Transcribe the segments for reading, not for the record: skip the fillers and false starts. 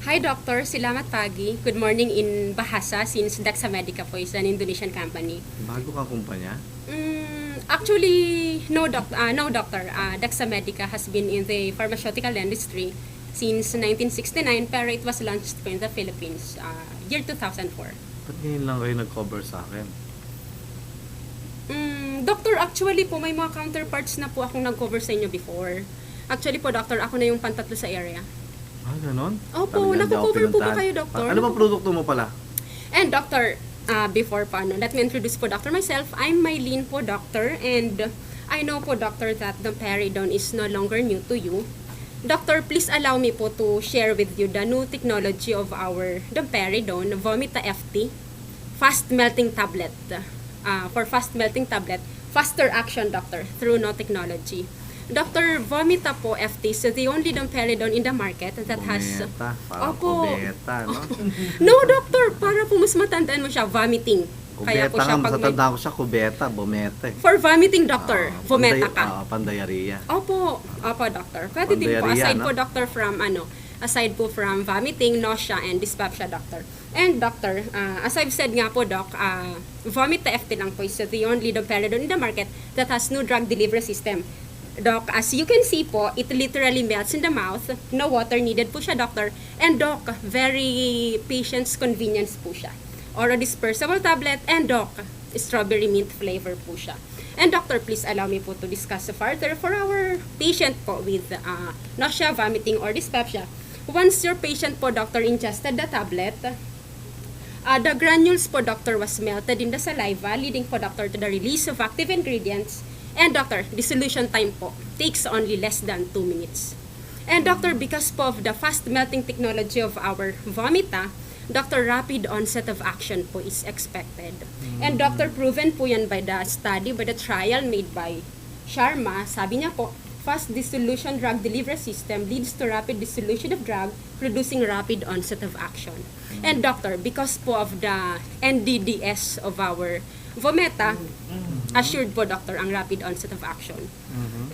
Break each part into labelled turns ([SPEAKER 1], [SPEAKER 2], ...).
[SPEAKER 1] Hi Doctor, Selamat pagi. Good morning in Bahasa since Dexa Medica po is an Indonesian company.
[SPEAKER 2] Bago kang kumpanya?
[SPEAKER 1] Actually, no doctor. Dexa Medica has been in the pharmaceutical industry since 1969 pero it was launched po in the Philippines year 2004.
[SPEAKER 2] Ba't ngayon lang kayo nag-cover sa akin?
[SPEAKER 1] Doctor, actually po may mga counterparts na po akong nag-cover sa inyo before. Actually po Doctor, ako na yung pantatlo sa area.
[SPEAKER 2] Ganon?
[SPEAKER 1] Opo,
[SPEAKER 2] Talagang di ako
[SPEAKER 1] naku-cover po ba
[SPEAKER 2] pinuntahan.
[SPEAKER 1] kayo, Doctor?
[SPEAKER 2] Ano bang produkto mo pala?
[SPEAKER 1] And Doctor, before pa, let me introduce po Doctor myself. I'm Mylene po Doctor, and I know po Doctor that the Peridone is no longer new to you. Doctor, please allow me po to share with you the new technology of our Domperidone, Vomita FT, fast melting tablet. For fast melting tablet, faster action Doctor, through no technology. Dr. Vomita po FT is the only domperidone in the market that has...
[SPEAKER 2] Bumeta, parang
[SPEAKER 1] Opo.
[SPEAKER 2] kubeta, no?
[SPEAKER 1] No, doctor, para po mas matandaan mo siya, vomiting. Kaya po
[SPEAKER 2] Kubeta
[SPEAKER 1] siya
[SPEAKER 2] nga,
[SPEAKER 1] pag may...
[SPEAKER 2] masatanda ko siya, kubeta, bumeta eh.
[SPEAKER 1] For vomiting, doctor, vometa ka.
[SPEAKER 2] Pandayariya.
[SPEAKER 1] Opo, doctor. Pwede din po,
[SPEAKER 2] Pandayariya,
[SPEAKER 1] aside
[SPEAKER 2] no?
[SPEAKER 1] po, doctor, aside po from vomiting, nausea, and dyspepsia, doctor. And doctor, as I've said nga po, doc, Vomita FT lang po is the only domperidone in the market that has no drug delivery system. Doc, as you can see po, it literally melts in the mouth. No water needed po siya, doctor. And doc, very patient's convenience po siya. Oral dispersible tablet, and doc, strawberry mint flavor po siya. And doctor, please allow me po to discuss further for our patient po with nausea, vomiting, or dyspepsia. Once your patient po, doctor, ingested the tablet, the granules po, doctor, was melted in the saliva, leading po, doctor, to the release of active ingredients. And doctor, dissolution time po takes only less than 2 minutes. And doctor, because po of the fast melting technology of our Vomita, doctor, rapid onset of action po is expected. And doctor, proven po yan by the study, by the trial made by Sharma. Sabi niya po, fast dissolution drug delivery system leads to rapid dissolution of drug, producing rapid onset of action. And doctor, because po of the NDDS of our Vometa, assured po doctor ang rapid onset of action.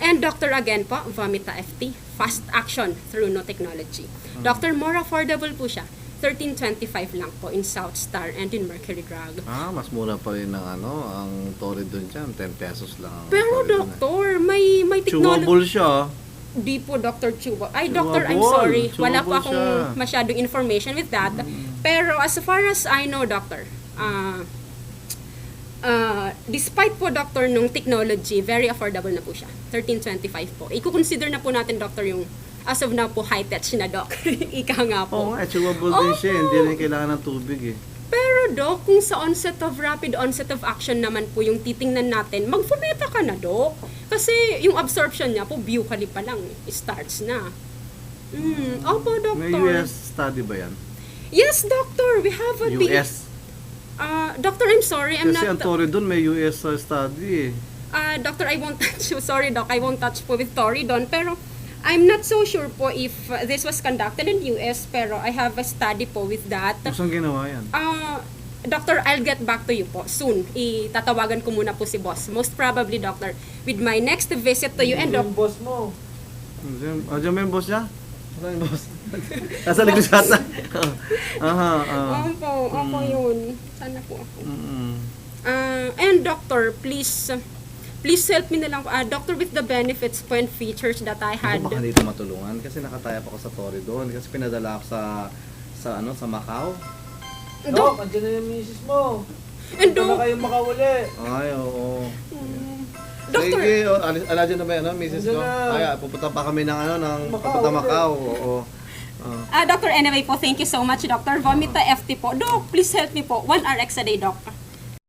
[SPEAKER 1] And doctor, again po, Vomita FT, fast action through no technology. Doctor, more affordable po siya. 13.25 lang po in South Star and in Mercury Drug.
[SPEAKER 2] Mas mura pa rin ang Toridone dyan. 10 pesos lang ang
[SPEAKER 1] Pero
[SPEAKER 2] Toridone.
[SPEAKER 1] doctor, may technology.
[SPEAKER 2] Chewable siya.
[SPEAKER 1] Di po, Dr. Chewable. Ay, doctor, I'm
[SPEAKER 2] Chewable.
[SPEAKER 1] sorry. Wala po
[SPEAKER 2] Chewable
[SPEAKER 1] akong
[SPEAKER 2] siya.
[SPEAKER 1] masyadong information with that. Pero as far as I know, doctor, despite po, doctor, nung technology, very affordable na po siya. 13.25 po. I-consider na po natin, doctor, yung as of now po, high-tech na, doc. Ika nga po.
[SPEAKER 2] Oo nga, chewable din siya. Hindi rin kailangan ng tubig eh.
[SPEAKER 1] Pero, doc, kung sa rapid onset of action naman po yung titingnan natin, mag-Vometa ka na, doc. Kasi yung absorption niya po, buccally pa lang, starts na. Opo, doctor.
[SPEAKER 2] May US study ba yan?
[SPEAKER 1] Yes, doctor. We have a
[SPEAKER 2] US?
[SPEAKER 1] Doctor, I'm sorry. I'm
[SPEAKER 2] Kasi
[SPEAKER 1] not...
[SPEAKER 2] ang Toridone may US study eh.
[SPEAKER 1] Doctor, I won't touch you. Sorry, doc. I won't touch po with Toridone. Pero, I'm not so sure po if this was conducted in US. Pero, I have a study po with that.
[SPEAKER 2] Saan ginawa yan?
[SPEAKER 1] Doctor, I'll get back to you po soon. Itatawagan ko muna po si boss. Most probably, doctor, with my next visit to you. And, doc,
[SPEAKER 3] Yung boss mo.
[SPEAKER 2] Diyan may boss niya?
[SPEAKER 3] Ano yung boss?
[SPEAKER 2] Nasa likod siya ata.
[SPEAKER 1] Opo, yun. Sana po ako. And, doctor, please help me na lang. Doctor, with the benefits po and features that I had.
[SPEAKER 2] Ako baka dito matulungan kasi nakatayap ako sa Toridone kasi pinadala ako sa Macau.
[SPEAKER 3] Dok, andyan na yung misis mo.
[SPEAKER 1] And,
[SPEAKER 3] Doc,
[SPEAKER 1] doc,
[SPEAKER 3] kayong makawali.
[SPEAKER 2] Ay, oo.
[SPEAKER 1] Doctor.
[SPEAKER 2] Sige, aladyan na ba yan, misis ko?
[SPEAKER 3] Andyan na.
[SPEAKER 2] Ay, pupunta pa kami ng
[SPEAKER 3] Macau,
[SPEAKER 2] papunta Macau. Oo.
[SPEAKER 1] Doctor, anyway po, thank you so much, Doctor. Vomita FT po. Doc, please help me po. 1 RX a day, doc.